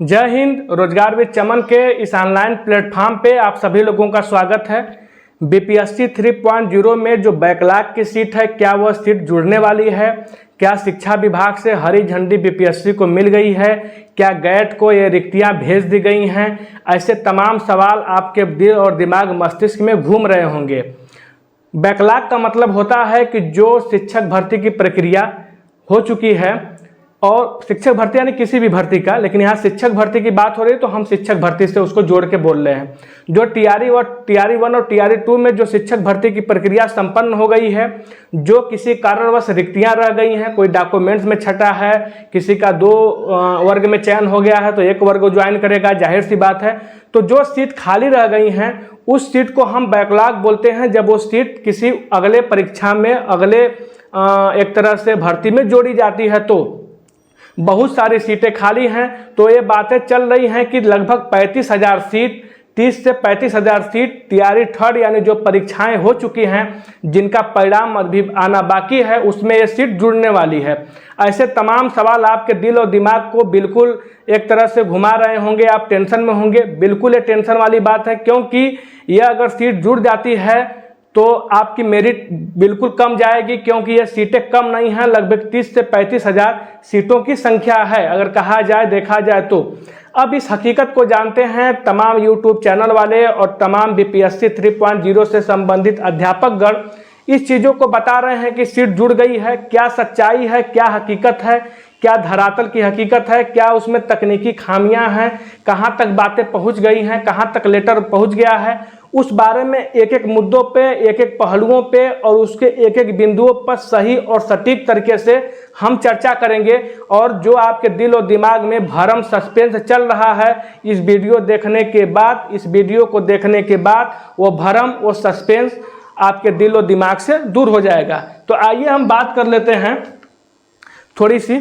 जय हिंद। रोजगार विद चमन के इस ऑनलाइन प्लेटफॉर्म पे आप सभी लोगों का स्वागत है। बीपीएससी 3.0 में जो बैकलॉग की सीट है, क्या वह सीट जुड़ने वाली है? क्या शिक्षा विभाग से हरी झंडी बीपीएससी को मिल गई है? क्या गैट को ये रिक्तियां भेज दी गई हैं? ऐसे तमाम सवाल आपके दिल और दिमाग मस्तिष्क में घूम रहे होंगे। बैकलॉग का मतलब होता है कि जो शिक्षक भर्ती की प्रक्रिया हो चुकी है, और शिक्षक भर्ती यानी किसी भी भर्ती का, लेकिन यहाँ शिक्षक भर्ती की बात हो रही है तो हम शिक्षक भर्ती से उसको जोड़ के बोल रहे हैं। जो टीआरई 1 और टीआरई 2 में जो शिक्षक भर्ती की प्रक्रिया संपन्न हो गई है, जो किसी कारणवश रिक्तियां रह गई हैं, कोई डॉक्यूमेंट्स में छटा है, किसी का 2 वर्ग में चयन हो गया है तो 1 वर्ग ज्वाइन करेगा, जाहिर सी बात है। तो जो सीट खाली रह गई हैं उस सीट को हम बैकलॉग बोलते हैं। जब वो सीट किसी अगले परीक्षा में, अगले एक तरह से भर्ती में जोड़ी जाती है, तो बहुत सारी सीटें खाली हैं। तो ये बातें चल रही हैं कि लगभग 35,000 सीट, 30 से 35,000 सीट टीआरई 3 यानी जो परीक्षाएं हो चुकी हैं, जिनका परिणाम अभी आना बाकी है, उसमें ये सीट जुड़ने वाली है। ऐसे तमाम सवाल आपके दिल और दिमाग को बिल्कुल एक तरह से घुमा रहे होंगे, आप टेंशन में होंगे। बिल्कुल ये टेंशन वाली बात है, क्योंकि यह अगर सीट जुड़ जाती है तो आपकी मेरिट बिल्कुल कम जाएगी, क्योंकि ये सीटें कम नहीं हैं। लगभग 30 से 35,000 सीटों की संख्या है अगर कहा जाए, देखा जाए तो। अब इस हकीकत को जानते हैं तमाम यूट्यूब चैनल वाले और तमाम बीपीएससी 3.0 से संबंधित अध्यापकगण इस चीज़ों को बता रहे हैं कि सीट जुड़ गई है। क्या सच्चाई है, क्या हकीकत है, क्या धरातल की हकीकत है, क्या उसमें तकनीकी खामियां हैं, कहां तक बातें पहुंच गई हैं, कहां तक लेटर पहुंच गया है, उस बारे में एक एक मुद्दों पे, एक एक पहलुओं पे और उसके एक एक बिंदुओं पर सही और सटीक तरीके से हम चर्चा करेंगे। और जो आपके दिल और दिमाग में भरम, सस्पेंस चल रहा है, इस वीडियो देखने के बाद, इस वीडियो को देखने के बाद वो भरम, वो सस्पेंस आपके दिल और दिमाग से दूर हो जाएगा। तो आइए हम बात कर लेते हैं थोड़ी सी।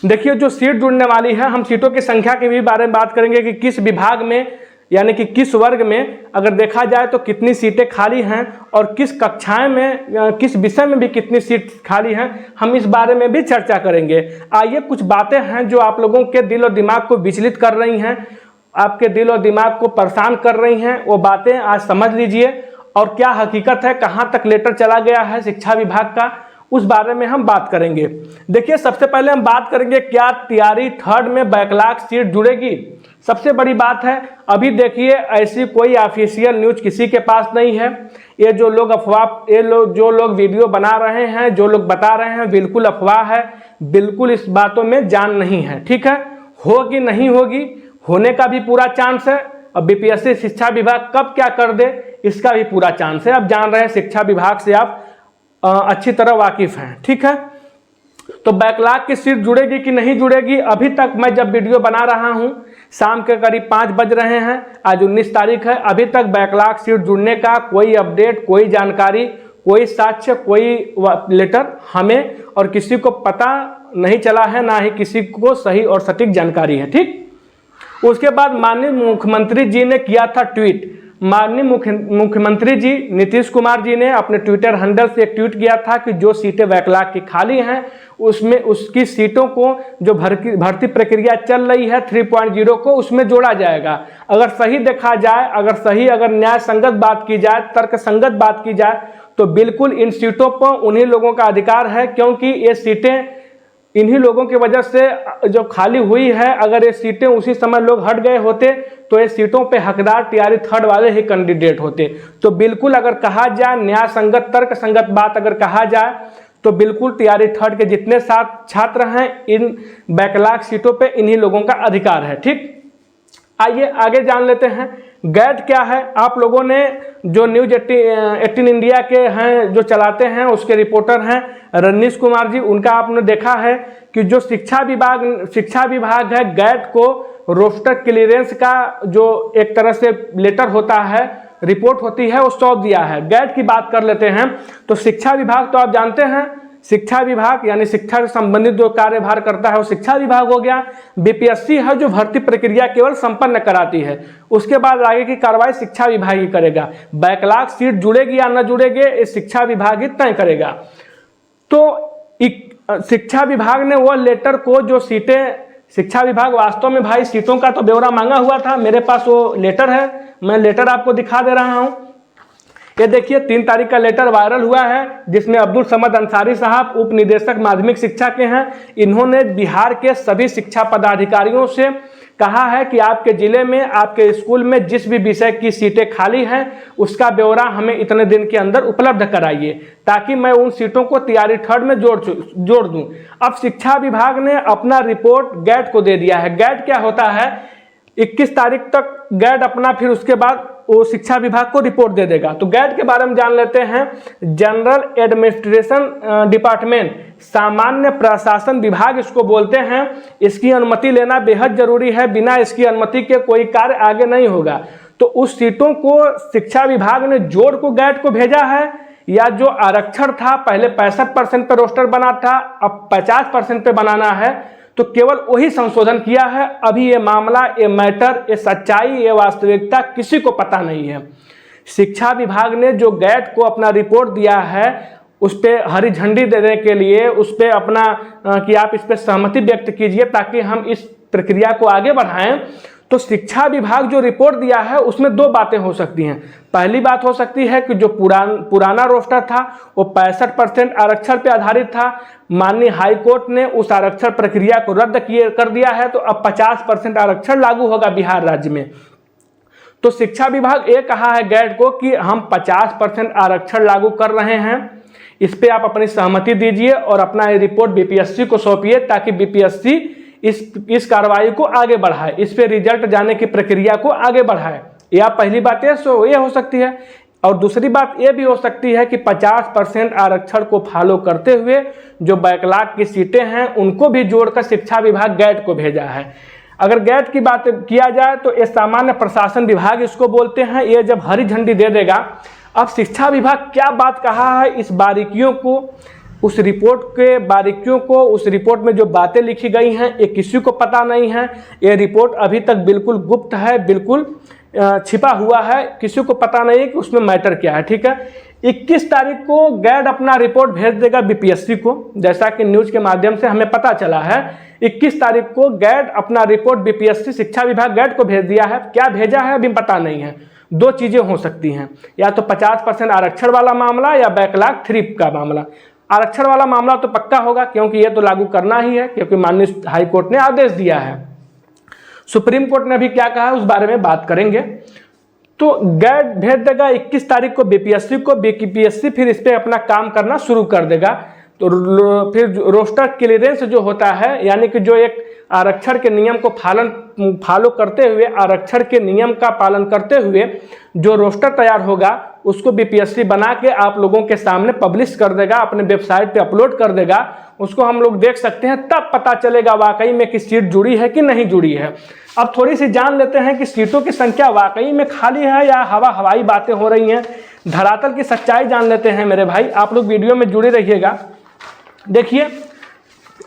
देखिए, जो सीट जुड़ने वाली है, हम सीटों की संख्या के भी बारे में बात करेंगे कि किस विभाग में यानी कि किस वर्ग में अगर देखा जाए तो कितनी सीटें खाली हैं, और किस कक्षाएं में, किस विषय में भी कितनी सीट खाली हैं, हम इस बारे में भी चर्चा करेंगे। आइए, कुछ बातें हैं जो आप लोगों के दिल और दिमाग को विचलित कर रही हैं, आपके दिल और दिमाग को परेशान कर रही हैं, वो बातें आज समझ लीजिए। और क्या हकीकत है, कहाँ तक लेटर चला गया है शिक्षा विभाग का, उस बारे में हम बात करेंगे। देखिए, सबसे पहले हम बात करेंगे क्या टीआरई 3 में बैकलॉग सीट जुड़ेगी। सबसे बड़ी बात है, अभी देखिए ऐसी कोई ऑफिशियल न्यूज किसी के पास नहीं है। ये जो लोग अफवाह, जो लोग वीडियो बना रहे हैं, जो लोग बता रहे हैं, बिल्कुल अफवाह है, बिल्कुल इस बातों में जान नहीं है। ठीक है, होगी नहीं होगी, होने का भी पूरा चांस है। अब बीपीएससी शिक्षा विभाग कब क्या कर दे, इसका भी पूरा चांस है। आप जान रहे हैं, शिक्षा विभाग से आप अच्छी तरह वाकिफ हैं। ठीक है, तो बैकलॉग की सीट जुड़ेगी कि नहीं जुड़ेगी, अभी तक मैं जब वीडियो बना रहा हूं, शाम के करीब 5 बज रहे हैं, आज 19 तारीख है, अभी तक बैकलॉग सीट जुड़ने का कोई अपडेट, कोई जानकारी, कोई साक्ष्य, कोई लेटर हमें और किसी को पता नहीं चला है, ना ही किसी को सही और सटीक जानकारी है। ठीक, उसके बाद माननीय मुख्यमंत्री जी ने किया था ट्वीट। माननीय मुख्यमंत्री जी नीतीश कुमार जी ने अपने ट्विटर हैंडल से एक ट्वीट किया था कि जो सीटें बैकलॉग की खाली हैं, उसमें उसकी सीटों को, जो भर्ती प्रक्रिया चल रही है 3.0 को, उसमें जोड़ा जाएगा। अगर सही देखा जाए, अगर न्याय संगत बात की जाए, तर्क संगत बात की जाए, तो बिल्कुल इन सीटों पर उन्हीं लोगों का अधिकार है, क्योंकि ये सीटें इन्हीं लोगों की वजह से जो खाली हुई है। अगर ये सीटें उसी समय लोग हट गए होते तो ये सीटों पे हकदार टीआरई 3 वाले ही कैंडिडेट होते। तो बिल्कुल अगर कहा जाए, न्याय संगत, तर्क संगत बात अगर कहा जाए, तो बिल्कुल टीआरई 3 के जितने छात्र हैं, इन बैकलॉग सीटों पे इन्हीं लोगों का अधिकार है। ठीक, आइए आगे जान लेते हैं गैट क्या है। आप लोगों ने जो न्यूज 18 इंडिया के हैं, जो चलाते हैं, उसके रिपोर्टर हैं रजनीश कुमार जी, उनका आपने देखा है कि जो शिक्षा विभाग है, गैट को रोस्टर क्लियरेंस का जो एक तरह से लेटर होता है, रिपोर्ट होती है, वो सौंप दिया है। गैट की बात कर लेते हैं तो शिक्षा विभाग तो आप जानते हैं, शिक्षा विभाग यानी शिक्षा से संबंधित जो कार्यभार करता है वो शिक्षा विभाग हो गया। बीपीएससी है जो भर्ती प्रक्रिया केवल संपन्न कराती है, उसके बाद आगे की कार्रवाई शिक्षा विभाग ही करेगा। बैकलॉग सीट जुड़ेगी या न जुड़ेगी, ये शिक्षा विभाग ही तय करेगा। तो शिक्षा विभाग ने वो लेटर को, जो सीटें शिक्षा विभाग वास्तव में भाई सीटों का तो ब्यौरा मांगा हुआ था, मेरे पास वो लेटर है, मैं लेटर आपको दिखा दे रहा हूँ। ये देखिए 3 तारीख का लेटर वायरल हुआ है, जिसमें अब्दुल समद अंसारी साहब उप निदेशक माध्यमिक शिक्षा के हैं। इन्होंने बिहार के सभी शिक्षा पदाधिकारियों से कहा है कि आपके जिले में, आपके स्कूल में जिस भी विषय की सीटें खाली हैं उसका ब्यौरा हमें इतने दिन के अंदर उपलब्ध कराइए, ताकि मैं उन सीटों को तैयारी थर्ड में जोड़ दूं। अब शिक्षा विभाग ने अपना रिपोर्ट गैट को दे दिया है। गैट क्या होता है, 21 तारीख तक गैट अपना, फिर उसके बाद वो शिक्षा विभाग को रिपोर्ट दे देगा। तो गैट के बारे में जान लेते हैं। जनरल एडमिनिस्ट्रेशन डिपार्टमेंट, सामान्य प्रशासन विभाग इसको बोलते हैं। इसकी अनुमति लेना बेहद जरूरी है, बिना इसकी अनुमति के कोई कार्य आगे नहीं होगा। तो उस सीटों को शिक्षा विभाग ने जोड़ को गैट को भेजा है, या जो आरक्षण था पहले 65% पे रोस्टर बना था, अब 50% पे बनाना है, तो केवल वही संशोधन किया है। अभी ये मामला, ये मैटर, ये सच्चाई, ये वास्तविकता किसी को पता नहीं है। शिक्षा विभाग ने जो गैट को अपना रिपोर्ट दिया है, उस पर हरी झंडी देने के लिए, उस पर अपना कि आप इस पर सहमति व्यक्त कीजिए ताकि हम इस प्रक्रिया को आगे बढ़ाएं। तो शिक्षा विभाग जो रिपोर्ट दिया है उसमें 2 बातें हो सकती हैं। पहली बात हो सकती है कि जो पुराना रोस्टर था वो 65% आरक्षण पे आधारित था, माननीय हाई कोर्ट ने उस आरक्षण प्रक्रिया को रद्द कर दिया है, तो अब 50% आरक्षण लागू होगा बिहार राज्य में। तो शिक्षा विभाग ये कहा है गैट को कि हम 50% आरक्षण लागू कर रहे हैं, इस पे आप अपनी सहमति दीजिए और अपना रिपोर्ट बीपीएससी को सौंपिए, ताकि बीपीएससी इस कार्रवाई को आगे बढ़ाए, इस पे रिजल्ट जाने की प्रक्रिया को आगे बढ़ाए। यह पहली बात है, सो ये हो सकती है। और दूसरी बात ये भी हो सकती है कि 50% आरक्षण को फॉलो करते हुए जो बैकलॉग की सीटें हैं उनको भी जोड़कर शिक्षा विभाग गैट को भेजा है। अगर गैट की बात किया जाए तो ये सामान्य प्रशासन विभाग इसको बोलते हैं। ये जब हरी झंडी दे देगा, अब शिक्षा विभाग क्या बात कहा है, इस बारीकियों को, उस रिपोर्ट के बारीकियों को, उस रिपोर्ट में जो बातें लिखी गई हैं ये किसी को पता नहीं है। ये रिपोर्ट अभी तक बिल्कुल गुप्त है, बिल्कुल छिपा हुआ है, किसी को पता नहीं है कि उसमें मैटर क्या है। ठीक है, 21 तारीख को गैट अपना रिपोर्ट भेज देगा बीपीएससी को, जैसा कि न्यूज के माध्यम से हमें पता चला है। 21 तारीख को गैट अपना रिपोर्ट बीपीएससी, शिक्षा विभाग गैट को भेज दिया है। क्या भेजा है अभी पता नहीं है। 2 चीजें हो सकती हैं, या तो 50% आरक्षण वाला मामला या बैकलॉग 3 का मामला। आरक्षण वाला मामला तो पक्का होगा, क्योंकि ये तो लागू करना ही है, क्योंकि माननीय हाई कोर्ट ने आदेश दिया है। सुप्रीम कोर्ट ने अभी क्या कहा है उस बारे में बात करेंगे। तो गैट भेज देगा 21 तारीख को बीपीएससी को, बीपीएससी फिर इस पर अपना काम करना शुरू कर देगा। तो फिर रोस्टर क्लियरेंस जो होता है, यानी कि जो एक आरक्षण के नियम को फॉलो करते हुए, आरक्षण के नियम का पालन करते हुए जो रोस्टर तैयार होगा, उसको बीपीएससी बना के आप लोगों के सामने पब्लिश कर देगा, अपने वेबसाइट पे अपलोड कर देगा। उसको हम लोग देख सकते हैं, तब पता चलेगा वाकई में कि सीट जुड़ी है कि नहीं जुड़ी है। अब थोड़ी सी जान लेते हैं कि सीटों की संख्या वाकई में खाली है या हवाई बातें हो रही हैं। धरातल की सच्चाई जान लेते हैं मेरे भाई, आप लोग वीडियो में जुड़े रहिएगा। देखिए,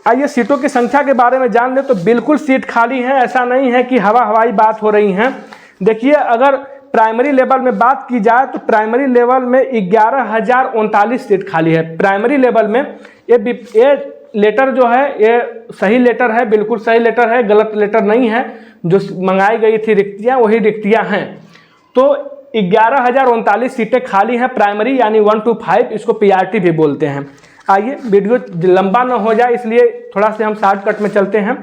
आइए सीटों की संख्या के बारे में जान ले। तो बिल्कुल सीट खाली है, ऐसा नहीं है कि हवाई बात हो रही है। देखिए, अगर प्राइमरी लेवल में बात की जाए तो प्राइमरी लेवल में 11,039 सीट खाली है। प्राइमरी लेवल में ये लेटर जो है ये सही लेटर है, बिल्कुल सही लेटर है, गलत लेटर नहीं है। जो मंगाई गई थी रिक्तियाँ वही रिक्तियाँ हैं। तो 11,039 सीटें खाली हैं प्राइमरी, यानी 1 to 5, इसको पीआरटी भी बोलते हैं। आइए, वीडियो लंबा ना हो जाए इसलिए थोड़ा से हम शॉर्टकट में चलते हैं।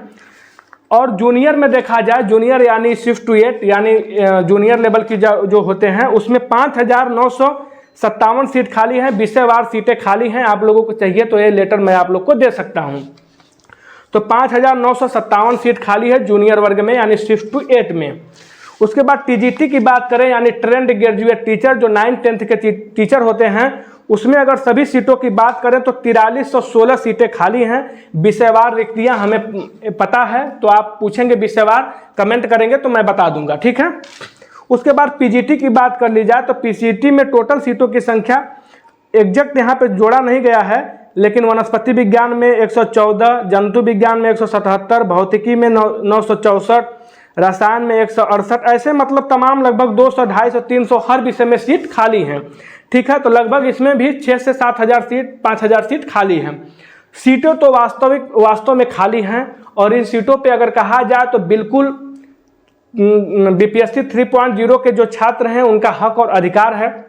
और जूनियर में देखा जाए, जूनियर यानी 6 to 8 यानी जूनियर लेवल की जो होते हैं, उसमें 5,957 सीट खाली हैं। विषयवार सीटें खाली हैं। आप लोगों को चाहिए तो ये लेटर मैं आप लोग को दे सकता हूं। तो 5,957 सीट खाली है जूनियर वर्ग में, यानी 6 to 8 में। उसके बाद टीजीटी की बात करें, यानी ट्रेंड ग्रेजुएट टीचर, जो 9th-10th के टीचर होते हैं, उसमें अगर सभी सीटों की बात करें तो 4316 सीटें खाली हैं। विषयवार रिक्तियां हमें पता है, तो आप पूछेंगे विषयवार, कमेंट करेंगे तो मैं बता दूंगा। ठीक है, उसके बाद पीजीटी की बात कर ली जाए तो पीजीटी में टोटल सीटों की संख्या एग्जैक्ट यहाँ पे जोड़ा नहीं गया है, लेकिन वनस्पति विज्ञान में 114, जंतु विज्ञान में 177, भौतिकी में 964, रसायन में 168, ऐसे मतलब तमाम लगभग 200, 250, 300 हर विषय में सीट खाली हैं। ठीक है, तो लगभग इसमें भी 6 से 7 हज़ार सीट, 5 हज़ार सीट खाली हैं। सीटें तो वास्तव में खाली हैं और इन सीटों पे अगर कहा जाए तो बिल्कुल बीपीएससी 3.0 के जो छात्र हैं उनका हक और अधिकार है।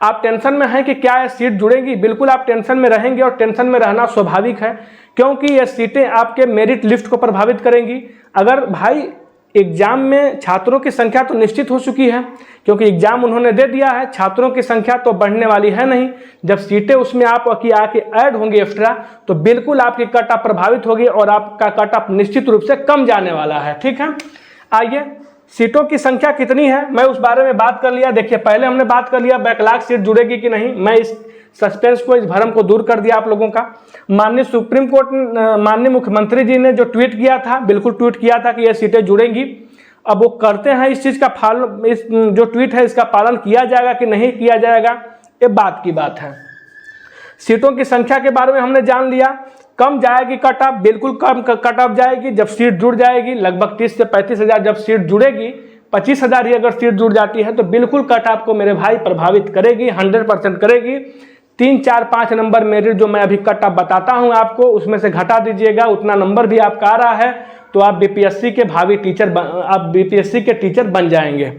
आप टेंशन में हैं कि क्या ये सीट जुड़ेगी, बिल्कुल आप टेंशन में रहेंगे और टेंशन में रहना स्वाभाविक है, क्योंकि ये सीटें आपके मेरिट लिस्ट को प्रभावित करेंगी। अगर भाई एग्जाम में छात्रों की संख्या तो निश्चित हो चुकी है, क्योंकि एग्जाम उन्होंने दे दिया है, छात्रों की संख्या तो बढ़ने वाली है नहीं। जब सीटें उसमें आपकी आके ऐड होंगी एक्स्ट्रा, तो बिल्कुल आपकी कट ऑफ प्रभावित होगी और आपका कट ऑफ निश्चित रूप से कम जाने वाला है। ठीक है, आइए सीटों की संख्या कितनी है मैं उस बारे में बात कर लिया। देखिए, पहले हमने बात कर लिया बैकलॉग सीट जुड़ेगी कि नहीं। मैं इस सस्पेंस को, इस भ्रम को दूर कर दिया आप लोगों का। माननीय सुप्रीम कोर्ट, माननीय मुख्यमंत्री जी ने जो ट्वीट किया था, बिल्कुल ट्वीट किया था कि ये सीटें जुड़ेंगी। अब वो करते हैं इस चीज़ का पालन, इस जो ट्वीट है इसका पालन किया जाएगा कि नहीं किया जाएगा, ये बात की बात है। सीटों की संख्या के बारे में हमने जान लिया। कम जाएगी कट ऑफ, बिल्कुल कम कट ऑफ जाएगी जब सीट जुड़ जाएगी। लगभग 30 से 35 हज़ार जब सीट जुड़ेगी, 25 हज़ार ही अगर सीट जुड़ जाती है तो बिल्कुल कट ऑफ को मेरे भाई प्रभावित करेगी, 100% करेगी। 3, 4, 5 नंबर मेरिट जो मैं अभी कट ऑफ बताता हूं आपको, उसमें से घटा दीजिएगा, उतना नंबर भी आपका आ रहा है तो आप बीपीएससी के भावी टीचर, आप बीपीएससी के टीचर बन जाएंगे।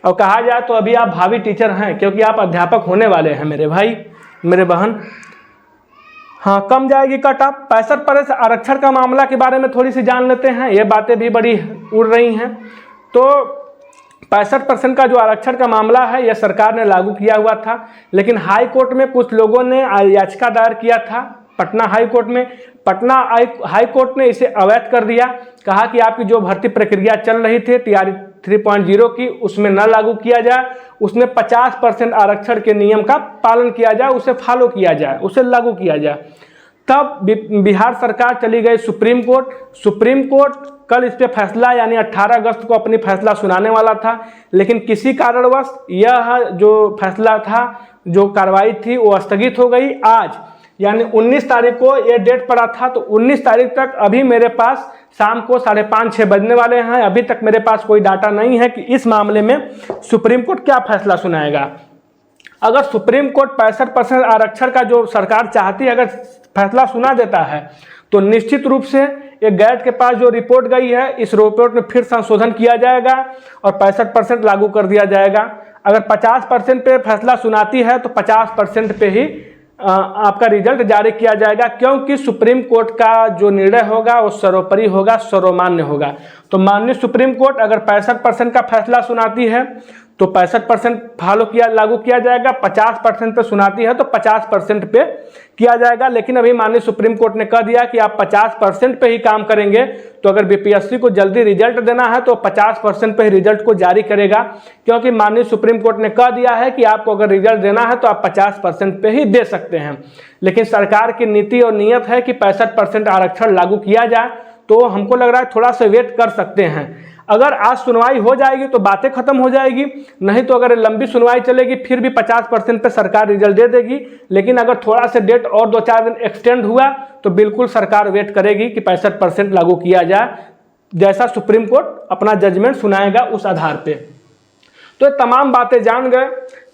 और कहा जाए तो अभी आप भावी टीचर हैं, क्योंकि आप अध्यापक होने वाले हैं मेरे भाई, मेरे बहन। हाँ, कम जाएगी कट ऑफ। 65% आरक्षण का मामला के बारे में थोड़ी सी जान लेते हैं, ये बातें भी बड़ी उड़ रही हैं। तो 65% का जो आरक्षण का मामला है यह सरकार ने लागू किया हुआ था, लेकिन हाई कोर्ट में कुछ लोगों ने याचिका दायर किया था, पटना हाई कोर्ट में। पटना हाई कोर्ट ने इसे अवैध कर दिया, कहा कि आपकी जो भर्ती प्रक्रिया चल रही थी टीआरई 3.0 की, उसमें न लागू किया जाए, उसमें 50% आरक्षण के नियम का पालन किया जाए, उसे फॉलो किया जाए, उसे लागू किया जाए। तब बिहार सरकार चली गई सुप्रीम कोर्ट। सुप्रीम कोर्ट कल इस पे फैसला यानी 18 अगस्त को अपनी फैसला सुनाने वाला था, लेकिन किसी कारणवश यह जो फैसला था, जो कार्रवाई थी, वो स्थगित हो गई। आज यानी 19 तारीख को ये डेट पड़ा था, तो 19 तारीख तक अभी मेरे पास शाम को 5:30-6 बजने वाले हैं, अभी तक मेरे पास कोई डाटा नहीं है कि इस मामले में सुप्रीम कोर्ट क्या फैसला सुनाएगा। अगर सुप्रीम कोर्ट 65% आरक्षण का जो सरकार चाहती है अगर फैसला सुना देता है, तो निश्चित रूप से ये गैट के पास जो रिपोर्ट गई है, इस रिपोर्ट में फिर संशोधन किया जाएगा और 65% लागू कर दिया जाएगा। अगर 50% पे फैसला सुनाती है तो 50% पे ही आपका रिजल्ट जारी किया जाएगा, क्योंकि सुप्रीम कोर्ट का जो निर्णय होगा वो सर्वोपरि होगा, सर्वमान्य होगा। तो माननीय सुप्रीम कोर्ट अगर 65% का फैसला सुनाती है तो 65% फॉलो किया, लागू किया जाएगा। 50% पे सुनाती है तो 50% पे किया जाएगा। लेकिन अभी माननीय सुप्रीम कोर्ट ने कह दिया कि आप 50% पे ही काम करेंगे, तो अगर बीपीएससी को जल्दी रिजल्ट देना है तो 50% पे ही रिजल्ट को जारी करेगा, क्योंकि माननीय सुप्रीम कोर्ट ने कह दिया है कि आपको अगर रिजल्ट देना है तो आप 50% पे ही दे सकते हैं। लेकिन सरकार की नीति और नीयत है कि 65% आरक्षण लागू किया जाए, तो हमको लग रहा है थोड़ा सा वेट कर सकते हैं। अगर आज सुनवाई हो जाएगी तो बातें खत्म हो जाएगी, नहीं तो अगर लंबी सुनवाई चलेगी फिर भी 50% पे सरकार रिजल्ट दे देगी। लेकिन अगर थोड़ा सा डेट और 2-4 दिन एक्सटेंड हुआ तो बिल्कुल सरकार वेट करेगी कि 65% लागू किया जाए, जैसा सुप्रीम कोर्ट अपना जजमेंट सुनाएगा उस आधार पे। तो तमाम बातें जान गए,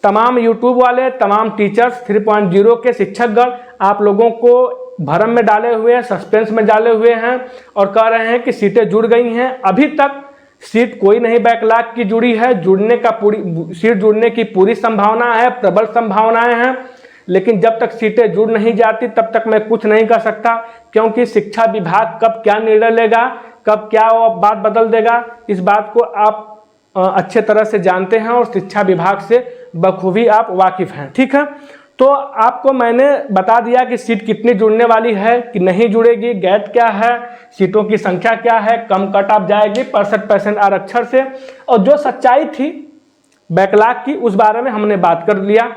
तमाम यूट्यूब वाले, तमाम टीचर्स 3.0 के शिक्षकगण आप लोगों को भरम में डाले हुए हैं, सस्पेंस में डाले हुए हैं और कह रहे हैं कि सीटें जुड़ गई हैं। अभी तक सीट कोई नहीं बैकलॉग की जुड़ी है, सीट जुड़ने की पूरी संभावना है, प्रबल संभावनाएं हैं। लेकिन जब तक सीटें जुड़ नहीं जाती तब तक मैं कुछ नहीं कर सकता, क्योंकि शिक्षा विभाग कब क्या निर्णय लेगा, कब क्या बात बदल देगा, इस बात को आप अच्छे तरह से जानते हैं और शिक्षा विभाग से बखूबी आप वाकिफ हैं। ठीक है, तो आपको मैंने बता दिया कि सीट कितनी जुड़ने वाली है कि नहीं जुड़ेगी, गैट क्या है, सीटों की संख्या क्या है, कम कट ऑफ जाएगी 65% आरक्षण से, और जो सच्चाई थी बैकलॉग की उस बारे में हमने बात कर लिया।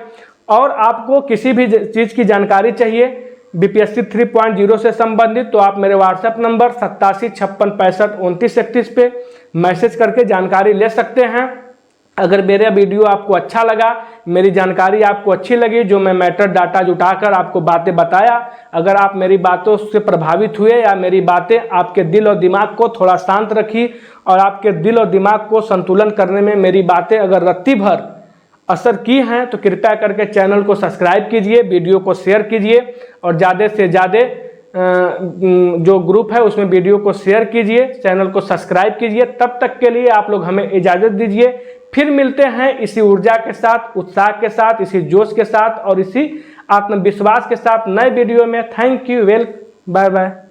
और आपको किसी भी चीज़ की जानकारी चाहिए बीपीएससी 3.0 से संबंधित, तो आप मेरे व्हाट्सएप नंबर 8756652931 पे मैसेज करके जानकारी ले सकते हैं। अगर मेरा वीडियो आपको अच्छा लगा, मेरी जानकारी आपको अच्छी लगी, जो मैं मैटर डाटा जुटाकर आपको बातें बताया, अगर आप मेरी बातों से प्रभावित हुए या मेरी बातें आपके दिल और दिमाग को थोड़ा शांत रखी और आपके दिल और दिमाग को संतुलन करने में मेरी बातें अगर रत्ती भर असर की हैं तो कृपया करके चैनल को सब्सक्राइब कीजिए, वीडियो को शेयर कीजिए और ज़्यादा से ज़्यादा जो ग्रुप है उसमें वीडियो को शेयर कीजिए, चैनल को सब्सक्राइब कीजिए। तब तक के लिए आप लोग हमें इजाज़त दीजिए। फिर मिलते हैं इसी ऊर्जा के साथ, उत्साह के साथ, इसी जोश के साथ और इसी आत्मविश्वास के साथ नए वीडियो में। Thank you, bye bye.